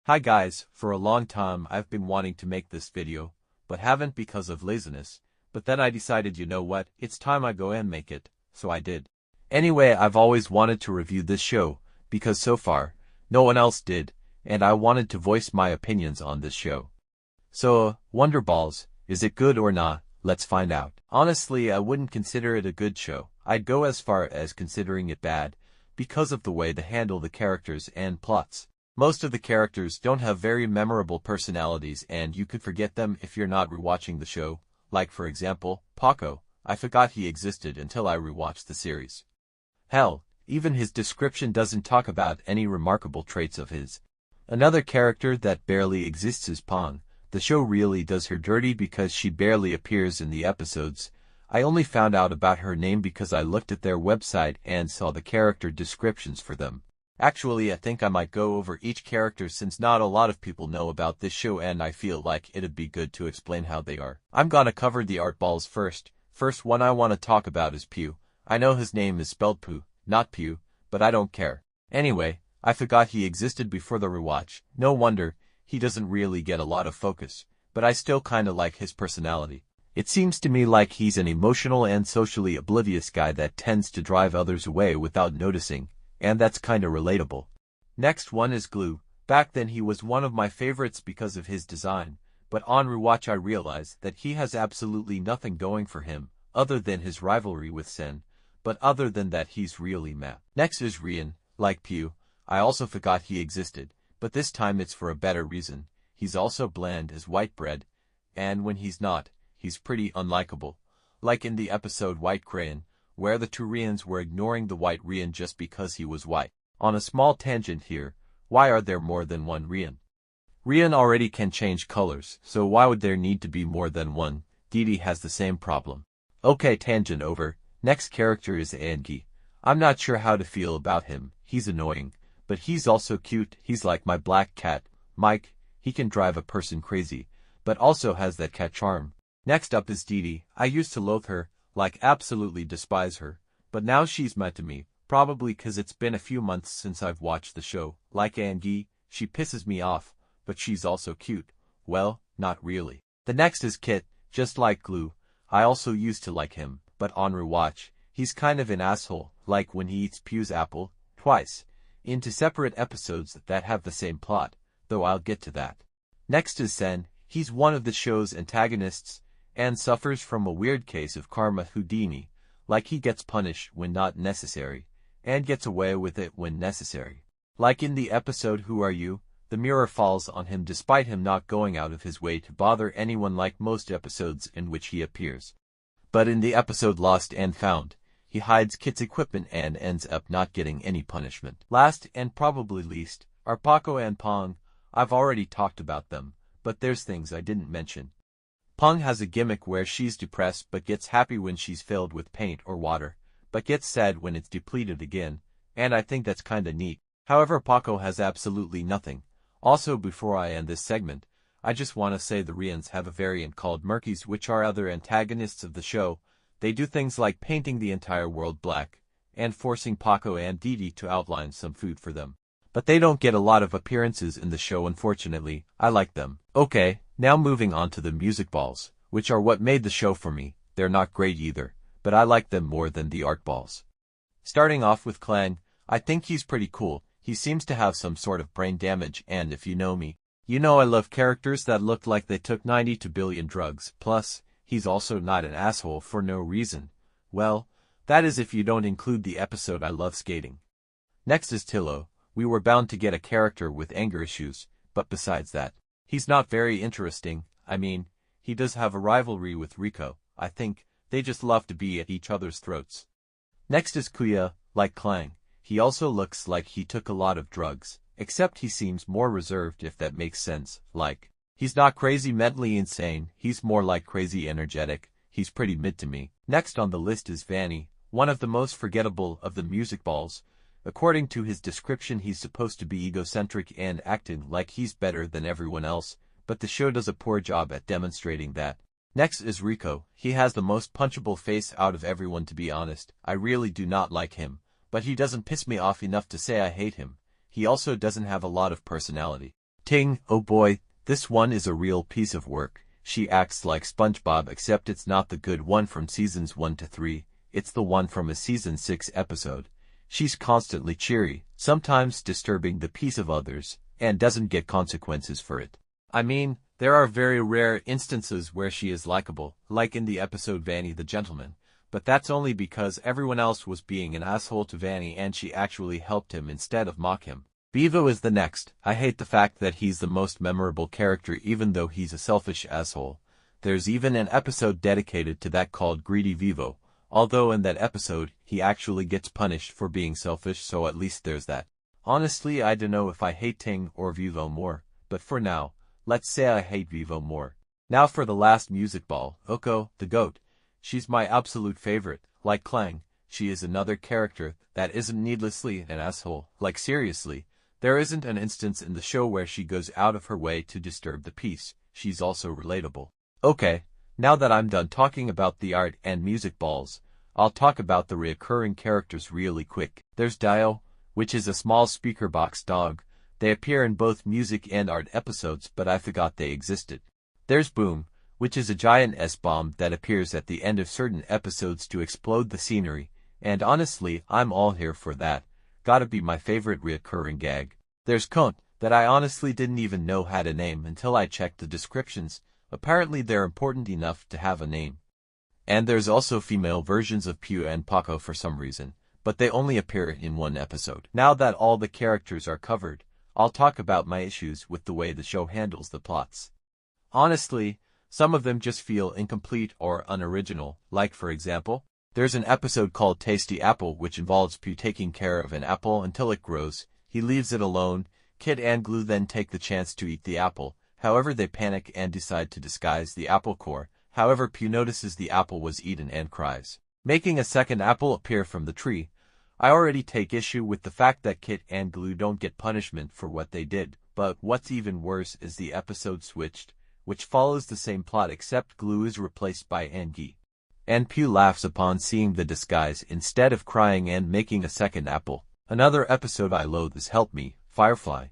Hi guys, for a long time I've been wanting to make this video, but haven't because of laziness, but then I decided you know what, it's time I go and make it, so I did. Anyway, I've always wanted to review this show, because so far, no one else did, and I wanted to voice my opinions on this show. So, Wonderballs, is it good or not? Let's find out. Honestly, I wouldn't consider it a good show. I'd go as far as considering it bad, because of the way they handle the characters and plots. Most of the characters don't have very memorable personalities and you could forget them if you're not rewatching the show. Like for example, Paco. I forgot he existed until I rewatched the series. Hell, even his description doesn't talk about any remarkable traits of his. Another character that barely exists is Pong. The show really does her dirty because she barely appears in the episodes. I only found out about her name because I looked at their website and saw the character descriptions for them. Actually, I think I might go over each character since not a lot of people know about this show and I feel like it'd be good to explain how they are. I'm gonna cover the art balls first. First one I want to talk about is Pew. I know his name is spelled Poo, not Pew, but I don't care. Anyway, I forgot he existed before the rewatch. No wonder, he doesn't really get a lot of focus, but I still kinda like his personality. It seems to me like he's an emotional and socially oblivious guy that tends to drive others away without noticing. And that's kinda relatable. Next one is Glue. Back then he was one of my favorites because of his design, but on rewatch I realized that he has absolutely nothing going for him, other than his rivalry with Sen, but other than that he's really meh. Next is Rian. Like Pew, I also forgot he existed, but this time it's for a better reason. He's also bland as white bread, and when he's not, he's pretty unlikable. Like in the episode White Crayon, where the two Rians were ignoring the white Rian just because he was white. On a small tangent here, why are there more than one Rian? Rian already can change colors, so why would there need to be more than one? Didi has the same problem. Okay, tangent over. Next character is Angie. I'm not sure how to feel about him. He's annoying, but he's also cute. He's like my black cat, Mike. He can drive a person crazy, but also has that cat charm. Next up is Didi. I used to loathe her, like absolutely despise her, but now she's met to me, probably 'cause it's been a few months since I've watched the show. Like Angie, she pisses me off, but she's also cute. Well, not really. The next is Kit, just like Glue. I also used to like him, but on rewatch, he's kind of an asshole, like when he eats Pew's apple, twice, into separate episodes that have the same plot, though I'll get to that. Next is Sen. He's one of the show's antagonists, and suffers from a weird case of karma Houdini, like he gets punished when not necessary, and gets away with it when necessary. Like in the episode Who Are You?, the mirror falls on him despite him not going out of his way to bother anyone like most episodes in which he appears. But in the episode Lost and Found, he hides Kit's equipment and ends up not getting any punishment. Last and probably least are Paco and Pong. I've already talked about them, but there's things I didn't mention. Pong has a gimmick where she's depressed but gets happy when she's filled with paint or water, but gets sad when it's depleted again, and I think that's kinda neat. However, Paco has absolutely nothing. Also, before I end this segment, I just want to say the Rians have a variant called Murkies, which are other antagonists of the show. They do things like painting the entire world black, and forcing Paco and Didi to outline some food for them. But they don't get a lot of appearances in the show, unfortunately. I like them. Okay, now moving on to the music balls, which are what made the show for me. They're not great either, but I like them more than the art balls. Starting off with Clang, I think he's pretty cool. He seems to have some sort of brain damage, and if you know me, you know I love characters that look like they took 92 billion drugs. Plus, he's also not an asshole for no reason. Well, that is if you don't include the episode I Love Skating. Next is Tillo. We were bound to get a character with anger issues, but besides that, he's not very interesting. I mean, he does have a rivalry with Rico. I think they just love to be at each other's throats. Next is Kuya. Like Clang, he also looks like he took a lot of drugs, except he seems more reserved, if that makes sense. Like, he's not crazy mentally insane, he's more like crazy energetic. He's pretty mid to me. Next on the list is Vanny, one of the most forgettable of the music balls. According to his description, he's supposed to be egocentric and acting like he's better than everyone else, but the show does a poor job at demonstrating that. Next is Rico. He has the most punchable face out of everyone, to be honest. I really do not like him, but he doesn't piss me off enough to say I hate him. He also doesn't have a lot of personality. Ting, oh boy, this one is a real piece of work. She acts like SpongeBob, except it's not the good one from seasons 1 to 3, it's the one from a season 6 episode. She's constantly cheery, sometimes disturbing the peace of others, and doesn't get consequences for it. I mean, there are very rare instances where she is likable, like in the episode Vanny the Gentleman, but that's only because everyone else was being an asshole to Vanny and she actually helped him instead of mock him. Bevo is the next. I hate the fact that he's the most memorable character even though he's a selfish asshole. There's even an episode dedicated to that called Greedy Vivo, although in that episode, he actually gets punished for being selfish, so at least there's that. Honestly, I don't know if I hate Ting or Vivo more, but for now, let's say I hate Vivo more. Now for the last music ball, Oko, the goat. She's my absolute favorite. Like Clang, she is another character that isn't needlessly an asshole. Like seriously, there isn't an instance in the show where she goes out of her way to disturb the peace. She's also relatable. Okay, now that I'm done talking about the art and music balls, I'll talk about the recurring characters really quick. There's Dio, which is a small speaker box dog. They appear in both music and art episodes, but I forgot they existed. There's Boom, which is a giant S-bomb that appears at the end of certain episodes to explode the scenery, and honestly, I'm all here for that. Gotta be my favorite reoccurring gag. There's Kunt, that I honestly didn't even know had a name until I checked the descriptions. Apparently they're important enough to have a name. And there's also female versions of Pew and Paco for some reason, but they only appear in one episode. Now that all the characters are covered, I'll talk about my issues with the way the show handles the plots. Honestly, some of them just feel incomplete or unoriginal, like for example, there's an episode called Tasty Apple which involves Pew taking care of an apple until it grows. He leaves it alone. Kid and Glue then take the chance to eat the apple. However, they panic and decide to disguise the apple core. However, Pew notices the apple was eaten and cries, making a second apple appear from the tree. I already take issue with the fact that Kit and Glue don't get punishment for what they did, but what's even worse is the episode Switched, which follows the same plot except Glue is replaced by Angie. And Pew laughs upon seeing the disguise instead of crying and making a second apple. Another episode I loathe is Help Me, Firefly.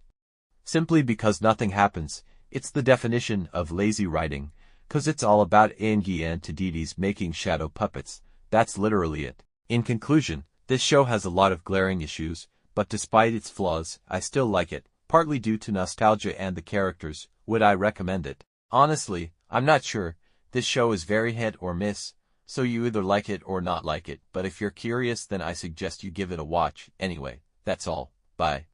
Simply because nothing happens. It's the definition of lazy writing, 'cause it's all about Angie and Tadides making shadow puppets. That's literally it. In conclusion, this show has a lot of glaring issues, but despite its flaws, I still like it, partly due to nostalgia and the characters. Would I recommend it? Honestly, I'm not sure. This show is very hit or miss, so you either like it or not like it, but if you're curious then I suggest you give it a watch. Anyway, that's all. Bye.